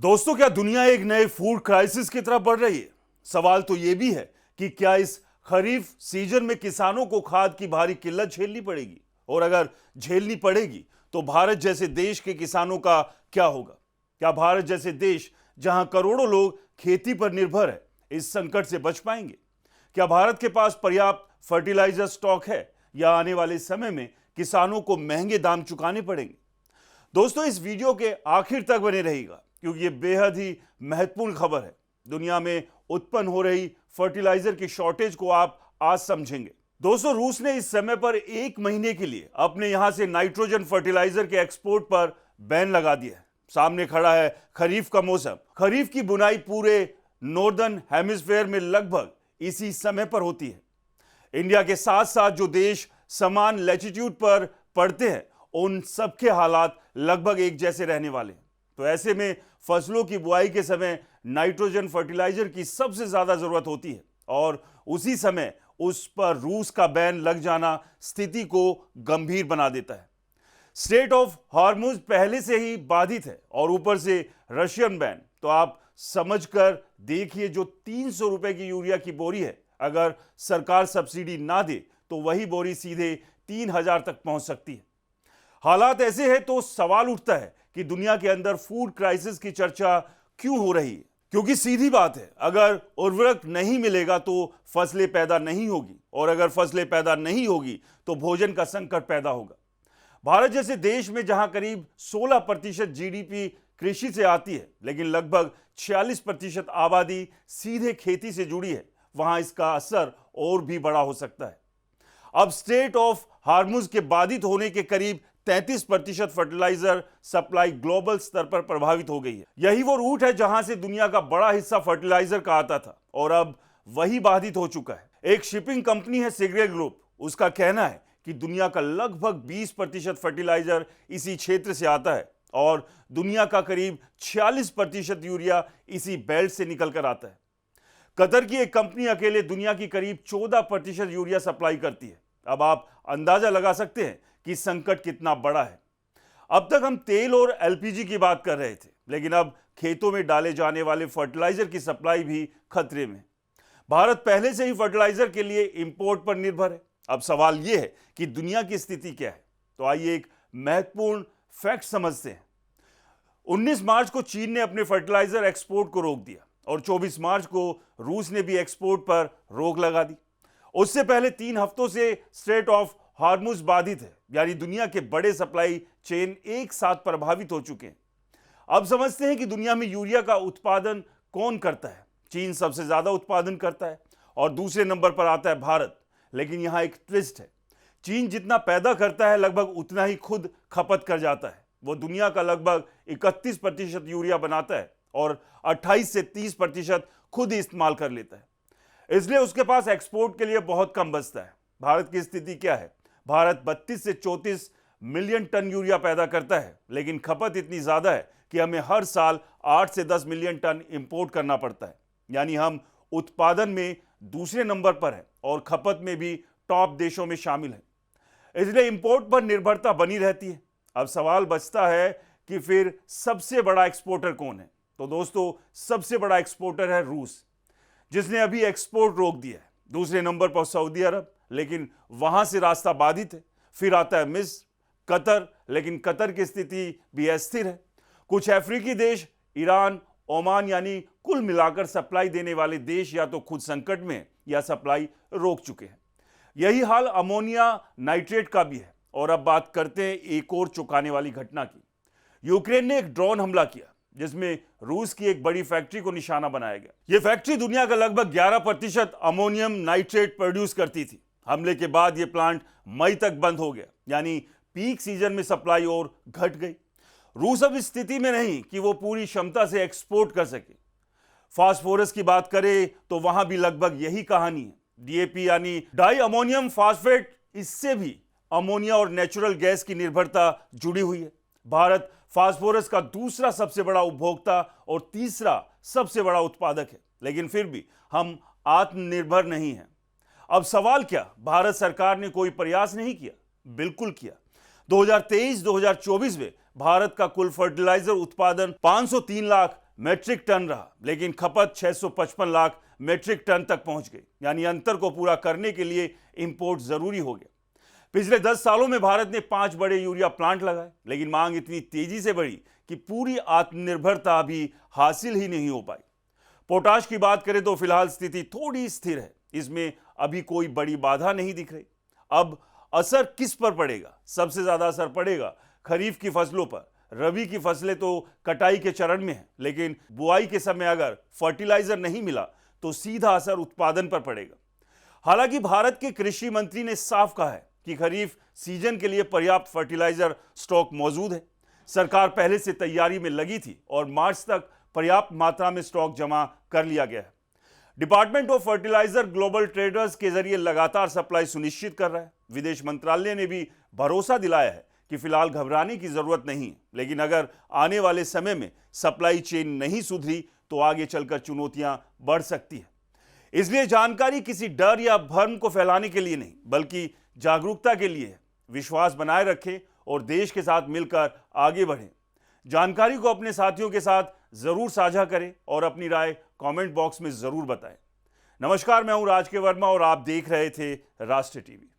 दोस्तों, क्या दुनिया एक नए फूड क्राइसिस की तरफ बढ़ रही है? सवाल तो यह भी है कि क्या इस खरीफ सीजन में किसानों को खाद की भारी किल्लत झेलनी पड़ेगी, और अगर झेलनी पड़ेगी तो भारत जैसे देश के किसानों का क्या होगा? क्या भारत जैसे देश जहां करोड़ों लोग खेती पर निर्भर है, इस संकट से बच पाएंगे? क्या भारत के पास पर्याप्त फर्टिलाइजर स्टॉक है, या आने वाले समय में किसानों को महंगे दाम चुकाने पड़ेंगे? दोस्तों, इस वीडियो के आखिर तक बने रहिएगा, क्योंकि ये बेहद ही महत्वपूर्ण खबर है। दुनिया में उत्पन्न हो रही फर्टिलाइजर की शॉर्टेज को आप आज समझेंगे। दोस्तों, रूस ने इस समय पर 1 महीने के लिए अपने यहां से नाइट्रोजन फर्टिलाइजर के एक्सपोर्ट पर बैन लगा दिया है। सामने खड़ा है खरीफ का मौसम। खरीफ की बुनाई पूरे नॉर्दर्न हेमिस्फेयर में लगभग इसी समय पर होती है। इंडिया के साथ साथ जो देश समान लैटिट्यूड पर पड़ते हैं, उन सबके हालात लगभग एक जैसे रहने वाले हैं। तो ऐसे में फसलों की बुआई के समय नाइट्रोजन फर्टिलाइजर की सबसे ज्यादा जरूरत होती है, और उसी समय उस पर रूस का बैन लग जाना स्थिति को गंभीर बना देता है। स्ट्रेट ऑफ हॉर्मुज पहले से ही बाधित है, और ऊपर से रशियन बैन, तो आप समझकर देखिए, जो 300 रुपए की यूरिया की बोरी है, अगर सरकार सब्सिडी ना दे तो वही बोरी सीधे 3000 तक पहुंच सकती है। हालात ऐसे हैं तो सवाल उठता है कि दुनिया के अंदर फूड क्राइसिस की चर्चा क्यों हो रही है? क्योंकि सीधी बात है, अगर उर्वरक नहीं मिलेगा तो फसलें पैदा नहीं होगी, और अगर फसलें पैदा नहीं होगी तो भोजन का संकट पैदा होगा। भारत जैसे देश में जहां करीब 16% जीडीपी कृषि से आती है, लेकिन लगभग 46% आबादी सीधे खेती से जुड़ी है, वहां इसका असर और भी बड़ा हो सकता है। अब स्ट्रेट ऑफ हॉर्मुज के बाधित होने के करीब 33% फर्टिलाइजर सप्लाई ग्लोबल स्तर पर प्रभावित हो गई है। यही वो रूट है जहां से दुनिया का बड़ा हिस्सा फर्टिलाइजर का आता था, और अब वही बाधित हो चुका है। एक शिपिंग कंपनी है सिग्रे ग्रुप, उसका कहना है कि दुनिया का लगभग 20% फर्टिलाइजर इसी क्षेत्र से आता है, और दुनिया का करीब 46% यूरिया इसी बेल्ट से निकलकर आता है। कतर की एक कंपनी अकेले दुनिया की करीब 14% यूरिया सप्लाई करती है। अब आप अंदाजा लगा सकते हैं कि संकट कितना बड़ा है। अब तक हम तेल और एलपीजी की बात कर रहे थे, लेकिन अब खेतों में डाले जाने वाले फर्टिलाइजर की सप्लाई भी खतरे में। भारत पहले से ही फर्टिलाइजर के लिए इंपोर्ट पर निर्भर है। अब सवाल यह है कि दुनिया की स्थिति क्या है। तो आइए एक महत्वपूर्ण फैक्ट समझते हैं। 19 मार्च को चीन ने अपने फर्टिलाइजर एक्सपोर्ट को रोक दिया, और 24 मार्च को रूस ने भी एक्सपोर्ट पर रोक लगा दी। उससे पहले 3 हफ्तों से स्ट्रेट ऑफ हॉर्मुज बाधित है, यानी दुनिया के बड़े सप्लाई चेन एक साथ प्रभावित हो चुके हैं। अब समझते हैं कि दुनिया में यूरिया का उत्पादन कौन करता है। चीन सबसे ज्यादा उत्पादन करता है, और दूसरे नंबर पर आता है भारत। लेकिन यहां एक ट्विस्ट है, चीन जितना पैदा करता है लगभग उतना ही खुद खपत कर जाता है। वो दुनिया का लगभग 31% यूरिया बनाता है, और 28 से 30% खुद ही इस्तेमाल कर लेता है। इसलिए उसके पास एक्सपोर्ट के लिए बहुत कम बचता है। भारत की स्थिति क्या है? भारत 32 से 34 मिलियन टन यूरिया पैदा करता है, लेकिन खपत इतनी ज्यादा है कि हमें हर साल 8 से 10 मिलियन टन इंपोर्ट करना पड़ता है। यानी हम उत्पादन में दूसरे नंबर पर है, और खपत में भी टॉप देशों में शामिल है। इसलिए इंपोर्ट पर निर्भरता बनी रहती है। अब सवाल बचता है कि फिर सबसे बड़ा एक्सपोर्टर कौन है? तो दोस्तों, सबसे बड़ा एक्सपोर्टर है रूस, जिसने अभी एक्सपोर्ट रोक दिया है। दूसरे नंबर पर सऊदी अरब, लेकिन वहां से रास्ता बाधित है। फिर आता है मिस्र, कतर, लेकिन कतर की स्थिति भी अस्थिर है। कुछ अफ्रीकी देश, ईरान, ओमान, यानी कुल मिलाकर सप्लाई देने वाले देश या तो खुद संकट में हैं, या सप्लाई रोक चुके हैं। यही हाल अमोनिया नाइट्रेट का भी है। और अब बात करते हैं एक और चौंकाने वाली घटना की। यूक्रेन ने एक ड्रोन हमला किया, जिसमें रूस की एक बड़ी फैक्ट्री को निशाना बनाया गया। यह फैक्ट्री दुनिया का लगभग 11% अमोनियम नाइट्रेट प्रोड्यूस करती थी। हमले के बाद यह प्लांट मई तक बंद हो गया, यानी पीक सीजन में सप्लाई और घट गई। रूस अब इस स्थिति में नहीं कि वो पूरी क्षमता से एक्सपोर्ट कर सके। फास्फोरस की बात करें तो वहां भी लगभग यही कहानी है। डीएपी यानी डाई अमोनियम फास्फेट, इससे भी अमोनिया और नेचुरल गैस की निर्भरता जुड़ी हुई है। भारत फास्फोरस का दूसरा सबसे बड़ा उपभोक्ता और तीसरा सबसे बड़ा उत्पादक है, लेकिन फिर भी हम आत्मनिर्भर नहीं हैं। अब सवाल क्या, भारत सरकार ने कोई प्रयास नहीं किया? बिल्कुल किया। 2023-2024 में भारत का कुल फर्टिलाइजर उत्पादन 503 लाख मेट्रिक टन रहा, लेकिन खपत 655 लाख मेट्रिक टन तक पहुंच गई। यानी अंतर को पूरा करने के लिए इंपोर्ट जरूरी हो गया। पिछले 10 सालों में भारत ने 5 बड़े यूरिया प्लांट लगाए, लेकिन मांग इतनी तेजी से बढ़ी कि पूरी आत्मनिर्भरता अभी हासिल ही नहीं हो पाई। पोटाश की बात करें तो फिलहाल स्थिति थोड़ी स्थिर है, इसमें अभी कोई बड़ी बाधा नहीं दिख रही। अब असर किस पर पड़ेगा? सबसे ज्यादा असर पड़ेगा खरीफ की फसलों पर। रबी की फसलें तो कटाई के चरण में हैं, लेकिन बुआई के समय अगर फर्टिलाइजर नहीं मिला तो सीधा असर उत्पादन पर पड़ेगा। हालांकि भारत के कृषि मंत्री ने साफ कहा है कि खरीफ सीजन के लिए पर्याप्त फर्टिलाइजर स्टॉक मौजूद है। सरकार पहले से तैयारी में लगी थी और मार्च तक पर्याप्त मात्रा में स्टॉक जमा कर लिया गया है। Department of fertilizer global traders के जरिए लगातार सप्लाई सुनिश्चित कर रहा है। विदेश मंत्रालय ने भी भरोसा दिलाया है कि फिलहाल घबराने की जरूरत नहीं है, लेकिन अगर आने वाले समय में सप्लाई चेन नहीं सुधरी तो आगे चलकर चुनौतियां बढ़ सकती है। इसलिए जानकारी किसी डर या भ्रम को फैलाने के लिए नहीं, बल्कि जागरूकता के लिए है। विश्वास बनाए रखें और देश के साथ मिलकर आगे बढ़ें। जानकारी को अपने साथियों के साथ जरूर साझा करें और अपनी राय कमेंट बॉक्स में जरूर बताएं। नमस्कार, मैं हूं राज के वर्मा और आप देख रहे थे राष्ट्र टीवी।